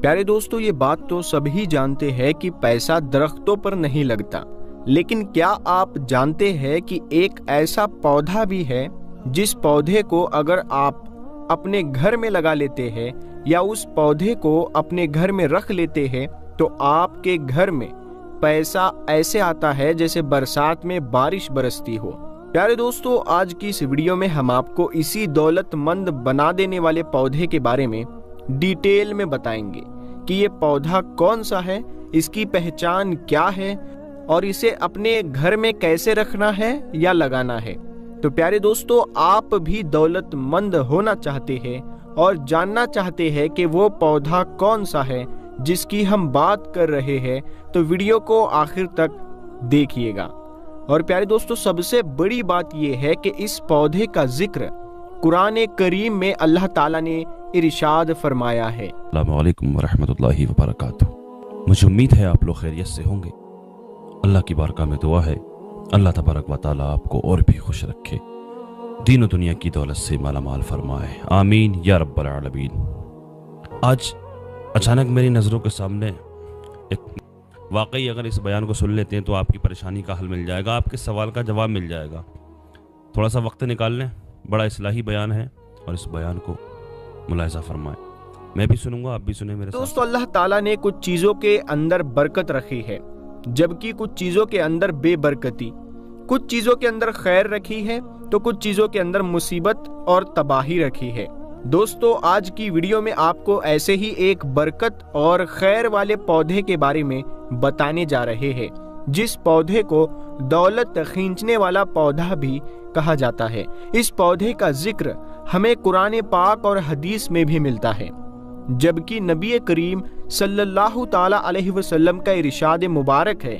प्यारे दोस्तों, ये बात तो सभी जानते हैं कि पैसा दरख्तों पर नहीं लगता, लेकिन क्या आप जानते हैं कि एक ऐसा पौधा भी है जिस पौधे को अगर आप अपने घर में लगा लेते हैं या उस पौधे को अपने घर में रख लेते हैं तो आपके घर में पैसा ऐसे आता है जैसे बरसात में बारिश बरसती हो। प्यारे दोस्तों, आज की इस वीडियो में हम आपको इसी दौलतमंद बना देने वाले पौधे के बारे में डिटेल में बताएंगे कि ये पौधा कौन सा है, इसकी पहचान क्या है और इसे अपने घर में कैसे रखना है या लगाना है। तो प्यारे दोस्तों, आप भी दौलतमंद होना चाहते हैं और जानना चाहते हैं कि वो पौधा कौन सा है जिसकी हम बात कर रहे हैं, तो वीडियो को आखिर तक देखिएगा। और प्यारे दोस्तों, सबसे बड़ी बात यह है कि इस पौधे का जिक्र कुरान करीम में अल्लाह ताला ने इरशाद फरमाया है। अस्सलामु अलैकुम वरहमतुल्लाहि वबरकातुहू। मुझे उम्मीद है आप लोग खैरियत से होंगे। अल्लाह की बारगाह में दुआ है अल्लाह तबारक व तआला आपको और भी खुश रखे, दीन और दुनिया की दौलत से माला माल फरमाए, आमीन या रब्बल आलमीन। आज अचानक मेरी नज़रों के सामने एक वाकई, अगर इस बयान को सुन लेते हैं तो आपकी परेशानी का हल मिल जाएगा, आपके सवाल का जवाब मिल जाएगा। थोड़ा सा वक्त निकाल लें, बड़ा इस्लाही बयान है और इस बयान को मुलाहिज़ा फरमाएं। मैं भी सुनूंगा, आप भी सुने मेरे साथ। दोस्तों, अल्लाह ताला ने कुछ चीज़ों के अंदर बरकत रखी है जबकि कुछ चीज़ों के अंदर बेबरकती, कुछ चीज़ों के अंदर खैर रखी है तो कुछ चीज़ों के अंदर मुसीबत और तबाही रखी है। दोस्तों, आज की वीडियो में आपको ऐसे ही एक बरकत और खैर वाले पौधे के बारे में बताने जा रहे हैं, जिस पौधे को दौलत खींचने वाला पौधा भी कहा जाता है। इस पौधे का जिक्र हमें कुरान पाक और हदीस में भी मिलता है, जबकि नबी करीम सल्लल्लाहु ताला अलैहि वसल्लम का इरशाद मुबारक है,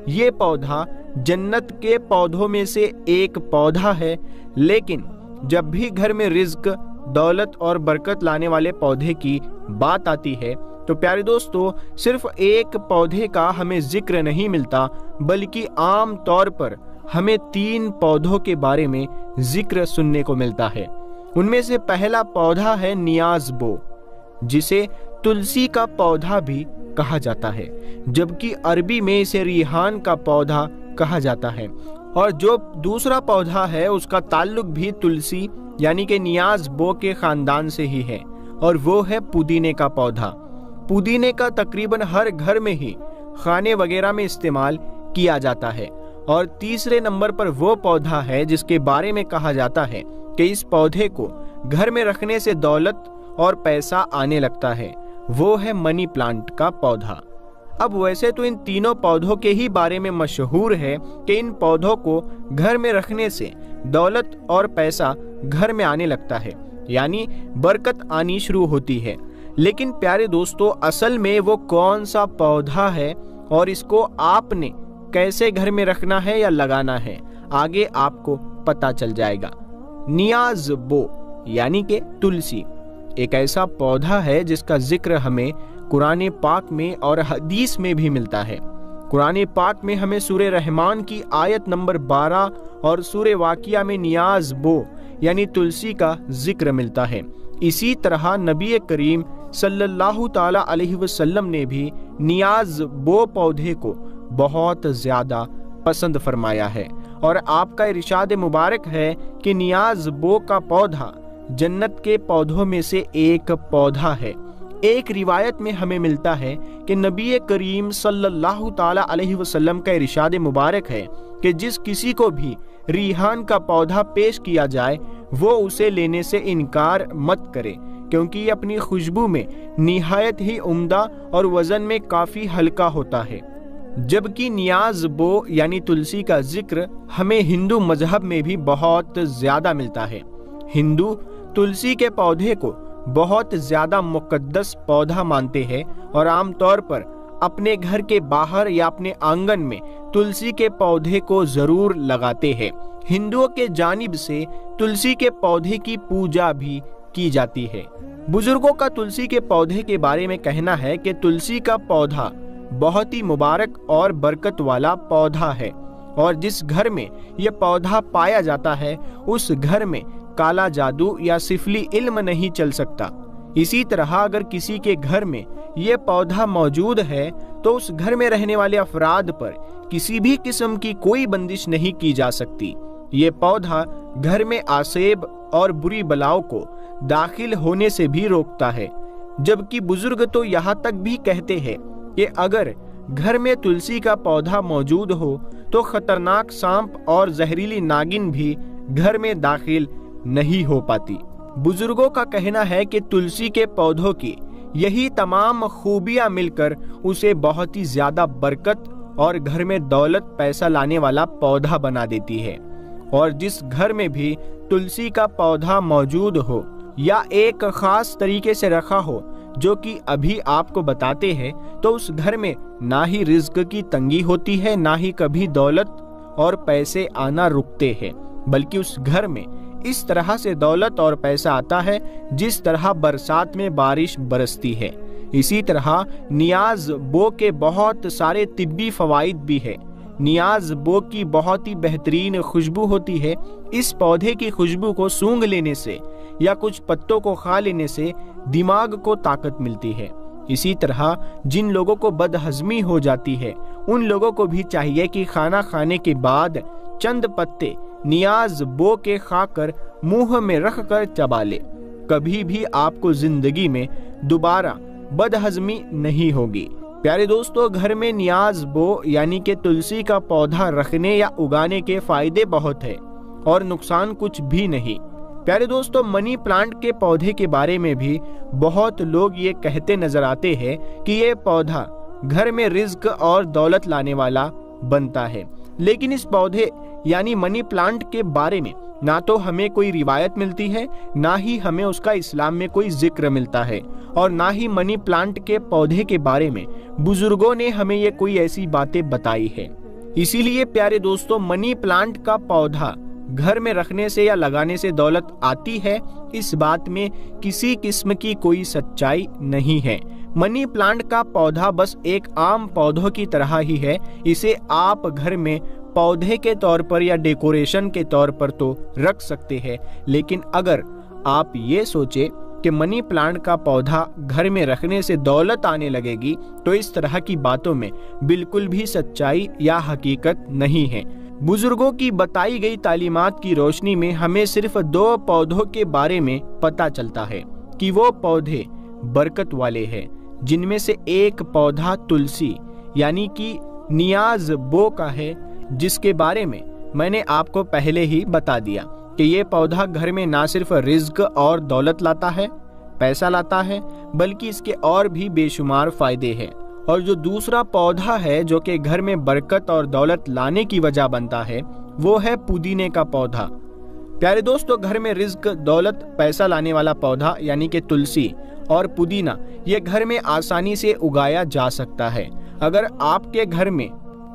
ये पौधा जन्नत के पौधों में से एक पौधा है। लेकिन जब भी घर में रिज्क, दौलत और बरकत लाने वाले पौधे की बात आती है तो प्यारे दोस्तों, सिर्फ एक पौधे का हमें जिक्र नहीं मिलता, बल्कि आम तौर पर हमें 3 पौधों के बारे में जिक्र सुनने को मिलता है। उनमें से पहला पौधा है नियाज़बो, जिसे तुलसी का पौधा भी कहा जाता है, जबकि अरबी में इसे रिहान का पौधा कहा जाता है। और जो दूसरा पौधा है उसका ताल्लुक भी तुलसी यानी कि नियाज़बो के खानदान से ही है, और वो है पुदीने का पौधा। पुदीने का तकरीबन हर घर में ही खाने वगैरह में इस्तेमाल किया जाता है। और तीसरे नंबर पर वो पौधा है जिसके बारे में कहा जाता है कि इस पौधे को घर में रखने से दौलत और पैसा आने लगता है, वो है मनी प्लांट का पौधा। अब वैसे तो इन तीनों पौधों के ही बारे में मशहूर है कि इन पौधों को घर में रखने से दौलत और पैसा घर में आने लगता है, यानी बरकत आनी शुरू होती है। लेकिन प्यारे दोस्तों, असल में वो कौन सा पौधा है और इसको आपने कैसे घर में रखना है या लगाना है, आगे आपको पता चल जाएगा। नियाज़बो यानी कि तुलसी एक ऐसा पौधा है जिसका जिक्र हमें कुरान पाक में और हदीस में भी मिलता है। कुरान पाक में हमें सूरह रहमान की आयत नंबर 12 और सूरह वाकिया में नियाज़बो यानी तुलसी का जिक्र मिलता है। इसी तरह नबी करीम सल्लल्लाहु ताला अलैहि वसल्लम ने भी नियाज़बो पौधे को बहुत ज्यादा पसंद फरमाया है, और आपका इरशाद मुबारक है कि नियाज़बो का पौधा जन्नत के पौधों में से एक पौधा है। एक रिवायत में हमें मिलता है कि नबी करीम सल्लल्लाहु ताला अलैहि वसल्लम का इरशाद मुबारक है कि जिस किसी को भी रिहान का पौधा पेश किया जाए वो उसे लेने से इनकार मत करे, क्योंकि ये अपनी खुशबू में निहायत ही उम्दा और वजन में काफी हल्का होता है। जबकि नियाज़बो यानी तुलसी का जिक्र हमें हिंदू मजहब में भी बहुत ज्यादा मिलता है। हिंदू तुलसी के पौधे को बहुत ज्यादा मुकद्दस पौधा मानते हैं और आमतौर पर अपने घर के बाहर या अपने आंगन में तुलसी के पौधे को जरूर लगाते हैं। हिंदुओं के जानिब से तुलसी के पौधे की पूजा भी की जाती है। बुजुर्गों का तुलसी के पौधे के बारे में कहना है कि तुलसी का पौधा बहुत ही मुबारक और बरकत वाला पौधा है, और जिस घर में यह पौधा पाया जाता है उस घर में काला जादू या सिफली इल्म नहीं चल सकता, इसी तरह अगर किसी के घर में ये पौधा मौजूद है तो उस घर में रहने वाले अफराद पर किसी भी किस्म की कोई बंदिश नहीं की जा सकती। ये पौधा घर में आसेब और बुरी बलाओं को दाखिल होने से भी रोकता है। जबकि बुजुर्ग तो यहाँ तक भी कहते हैं कि अगर घर में तुलसी का पौधा मौजूद हो तो खतरनाक सांप और जहरीली नागिन भी घर में दाखिल नहीं हो पाती। बुजुर्गों का कहना है कि तुलसी के पौधों की यही तमाम खूबियां मिलकर उसे बहुत ही ज्यादा बरकत और घर में दौलत पैसा लाने वाला पौधा बना देती है। और जिस घर में भी तुलसी का पौधा मौजूद हो या एक खास तरीके से रखा हो जो कि अभी आपको बताते हैं, तो उस घर में ना ही रिज्क की तंगी होती है, ना ही कभी दौलत और पैसे आना रुकते हैं, बल्कि उस घर में इस तरह से दौलत और पैसा आता है जिस तरह बरसात में बारिश बरसती है। इसी तरह नियाज बो के बहुत सारे तिब्बी फवाइद भी है। नियाज बो की बहुत ही बेहतरीन खुशबू होती है। इस पौधे की खुशबू को सूंघ लेने से या कुछ पत्तों को खा लेने से दिमाग को ताकत मिलती है। इसी तरह जिन लोगों को बदहजमी हो जाती है उन लोगों को भी चाहिए कि खाना खाने के बाद चंद पत्ते नियाज बो के खाकर मुंह में रख कर चबा ले। कभी भी आपको जिंदगी में दोबारा बदहजमी नहीं होगी। प्यारे दोस्तों, घर में नियाज बो यानी कि तुलसी का पौधा रखने या उगाने के फायदे बहुत है और नुकसान कुछ भी नहीं। प्यारे दोस्तों, मनी प्लांट के पौधे के बारे में भी बहुत लोग ये कहते नजर आते हैं कि ये पौधा घर में रिज्क और दौलत लाने वाला बनता है। लेकिन इस पौधे यानी मनी प्लांट के बारे में ना तो हमें कोई रिवायत मिलती है, ना ही हमें उसका इस्लाम में कोई जिक्र मिलता है, और ना ही मनी प्लांट के पौधे के बारे में बुजुर्गों ने हमें ये कोई ऐसी बातें बताई है। इसीलिए प्यारे दोस्तों, मनी प्लांट का पौधा घर में रखने से या लगाने से दौलत आती है, इस बात में किसी किस्म की कोई सच्चाई नहीं है। मनी प्लांट का पौधा बस एक आम पौधों की तरह ही है। इसे आप घर में पौधे के तौर पर या डेकोरेशन के तौर पर तो रख सकते हैं, लेकिन अगर आप ये सोचे कि मनी प्लांट का पौधा घर में रखने से दौलत आने लगेगी, तो इस तरह की बातों में बिल्कुल भी सच्चाई या हकीकत नहीं है। बुजुर्गों की बताई गई तालीमात की रोशनी में हमें सिर्फ 2 पौधों के बारे में पता चलता है कि वो पौधे बरकत वाले हैं, जिनमें से एक पौधा तुलसी यानी कि नियाज बो का है, जिसके बारे में मैंने आपको पहले ही बता दिया कि ये पौधा घर में ना सिर्फ रिज्क और दौलत लाता है, पैसा लाता है, बल्कि इसके और भी बेशुमार फायदे हैं। और जो दूसरा पौधा है जो कि घर में बरकत और दौलत लाने की वजह बनता है, वो है पुदीने का पौधा। प्यारे दोस्तों, घर में रिज्क, दौलत, पैसा लाने वाला पौधा यानी कि तुलसी और पुदीना ये घर में आसानी से उगाया जा सकता है। अगर आपके घर में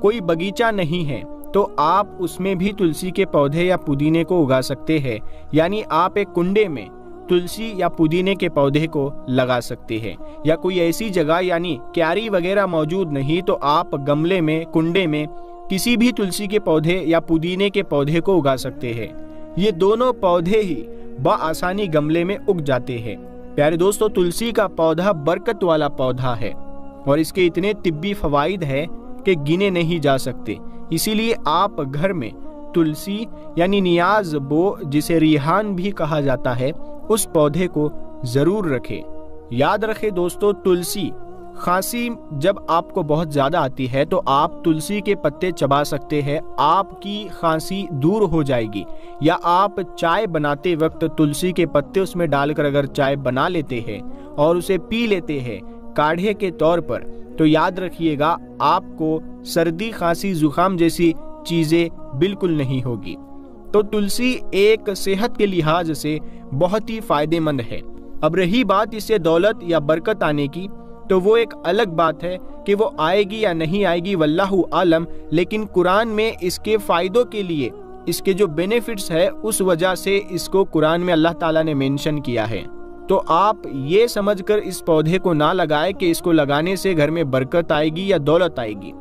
कोई बगीचा नहीं है तो आप उसमें भी तुलसी के पौधे या पुदीने को उगा सकते हैं। यानी आप एक कुंडे में तुलसी या पुदीने के पौधे को लगा सकते हैं, या कोई ऐसी जगह यानी क्यारी वगैरह मौजूद नहीं तो आप गमले में, कुंडे में किसी भी तुलसी के पौधे या पुदीने के पौधे को उगा सकते हैं। ये दोनों पौधे ही बआसानी गमले में उग जाते हैं। प्यारे दोस्तों, तुलसी का पौधा बरकत वाला पौधा है और इसके इतने तिब्बी फवाइद है कि गिने नहीं जा सकते। इसीलिए आप घर में तुलसी यानी नियाज बो, जिसे रिहान भी कहा जाता है, उस पौधे को जरूर रखें। याद रखें दोस्तों, तुलसी खांसी जब आपको बहुत ज्यादा आती है तो आप तुलसी के पत्ते चबा सकते हैं, आपकी खांसी दूर हो जाएगी। या आप चाय बनाते वक्त तुलसी के पत्ते उसमें डालकर अगर चाय बना लेते हैं और उसे पी लेते हैं काढ़े के तौर पर, तो याद रखिएगा आपको सर्दी, खांसी, जुकाम जैसी चीजें बिल्कुल नहीं होगी। तो तुलसी एक सेहत के लिहाज से बहुत ही फायदेमंद है। अब रही बात इससे दौलत या बरकत आने की, तो वो एक अलग बात है कि वो आएगी या नहीं आएगी, वल्लाहु आलम। लेकिन कुरान में इसके फायदों के लिए, इसके जो बेनिफिट्स है, उस वजह से इसको कुरान में अल्लाह ताला ने मेंशन किया है। तो आप ये समझकर इस पौधे को ना लगाए कि इसको लगाने से घर में बरकत आएगी या दौलत आएगी।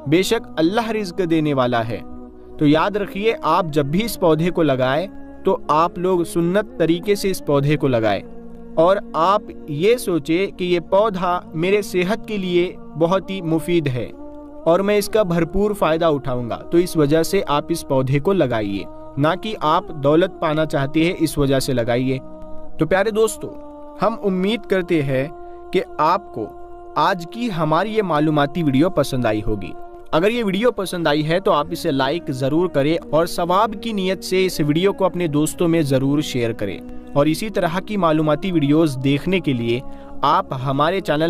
बेशक अल्लाह रिज्क देने वाला है। तो याद रखिए, आप जब भी इस पौधे को लगाए तो आप लोग सुन्नत तरीके से इस पौधे को लगाए। اور آپ یہ سوچے کہ یہ پودا میرے صحت کے لیے بہت ہی مفید ہے اور میں اس کا بھرپور فائدہ اٹھاؤں گا، تو اس وجہ سے آپ اس پودے کو لگائیے، نہ کہ آپ دولت پانا چاہتے ہیں اس وجہ سے لگائیے۔ تو پیارے دوستو، ہم امید کرتے ہیں کہ آپ کو آج کی ہماری یہ معلوماتی ویڈیو پسند آئی ہوگی۔ اگر یہ ویڈیو پسند آئی ہے تو آپ اسے لائک ضرور کریں اور ثواب کی نیت سے اس ویڈیو کو اپنے دوستوں میں ضرور شیئر کریں، اور اسی طرح کی معلوماتی ویڈیوز دیکھنے کے لیے آپ ہمارے چینل